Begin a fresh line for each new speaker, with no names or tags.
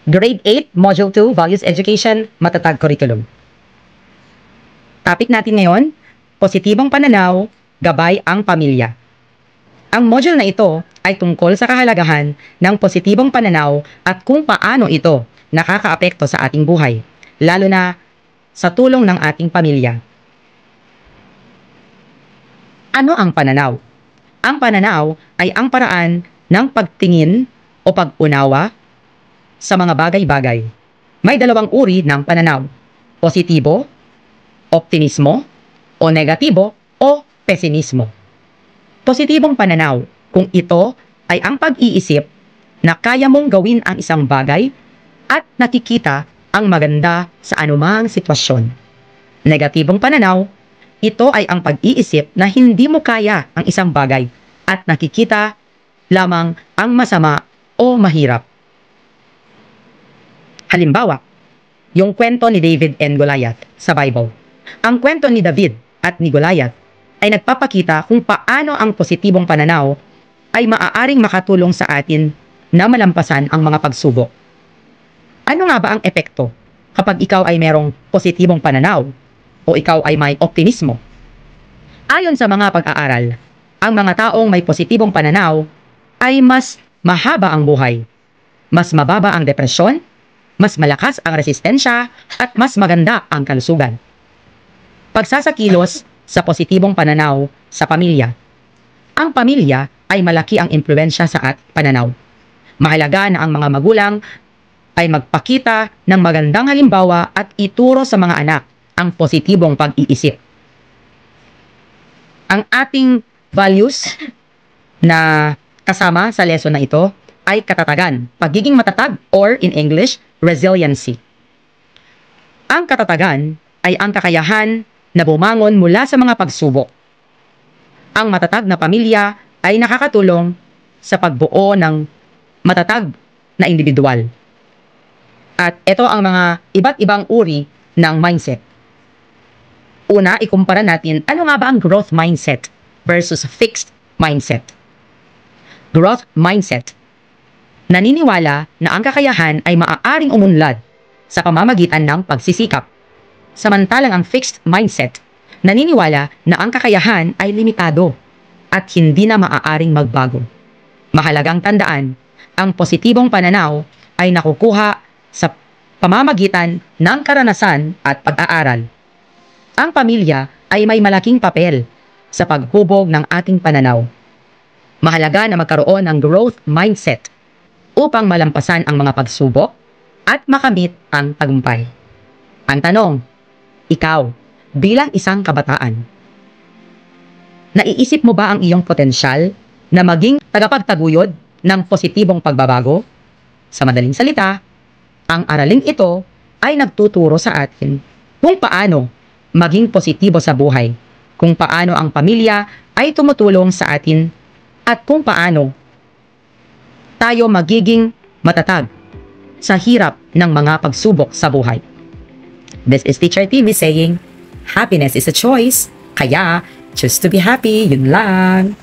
Grade 8, Module 2, Values Education, Matatag Curriculum. Topic natin ngayon, positibong pananaw, gabay ang pamilya. Ang module na ito ay tungkol sa kahalagahan ng positibong pananaw at kung paano ito nakakaapekto sa ating buhay, lalo na sa tulong ng ating pamilya. Ano ang pananaw? Ang pananaw ay ang paraan ng pagtingin o pag-unawa sa mga bagay-bagay. May dalawang uri ng pananaw, positibo, optimismo, o negatibo o pesimismo. Positibong pananaw, kung ito ay ang pag-iisip na kaya mong gawin ang isang bagay at nakikita ang maganda sa anumang sitwasyon. Negatibong pananaw, ito ay ang pag-iisip na hindi mo kaya ang isang bagay at nakikita lamang ang masama o mahirap. Halimbawa, yung kwento ni David and Goliath sa Bible. Ang kwento ni David at ni Goliath ay nagpapakita kung paano ang positibong pananaw ay maaaring makatulong sa atin na malampasan ang mga pagsubok. Ano nga ba ang epekto kapag ikaw ay merong positibong pananaw o ikaw ay may optimismo? Ayon sa mga pag-aaral, ang mga taong may positibong pananaw ay mas mahaba ang buhay, mas mababa ang depresyon, mas malakas ang resistensya at mas maganda ang kalusugan. Pagsasakilos sa positibong pananaw sa pamilya. Ang pamilya ay malaki ang impluwensya sa pananaw. Mahalaga na ang mga magulang ay magpakita ng magandang halimbawa at ituro sa mga anak ang positibong pag-iisip. Ang ating values na kasama sa lesson na ito ay katatagan, pagiging matatag, or in English, resiliency. Ang katatagan ay ang kakayahan na bumangon mula sa mga pagsubok. Ang matatag na pamilya ay nakakatulong sa pagbuo ng matatag na individual. At ito ang mga iba't ibang uri ng mindset. Una, ikumpara natin ano nga ba ang growth mindset versus fixed mindset. Growth mindset. Naniniwala na ang kakayahan ay maaaring umunlad sa pamamagitan ng pagsisikap. Samantalang ang fixed mindset, naniniwala na ang kakayahan ay limitado at hindi na maaaring magbago. Mahalagang tandaan, ang positibong pananaw ay nakukuha sa pamamagitan ng karanasan at pag-aaral. Ang pamilya ay may malaking papel sa paghubog ng ating pananaw. Mahalaga na magkaroon ng growth mindset upang malampasan ang mga pagsubok at makamit ang tagumpay. Ang tanong, ikaw, bilang isang kabataan, naiisip mo ba ang iyong potensyal na maging tagapagtaguyod ng positibong pagbabago? Sa madaling salita, ang araling ito ay nagtuturo sa atin kung paano maging positibo sa buhay, kung paano ang pamilya ay tumutulong sa atin, at kung paano tayo magiging matatag sa hirap ng mga pagsubok sa buhay. This is Teacher TV saying, happiness is a choice, kaya choose to be happy, yun lang.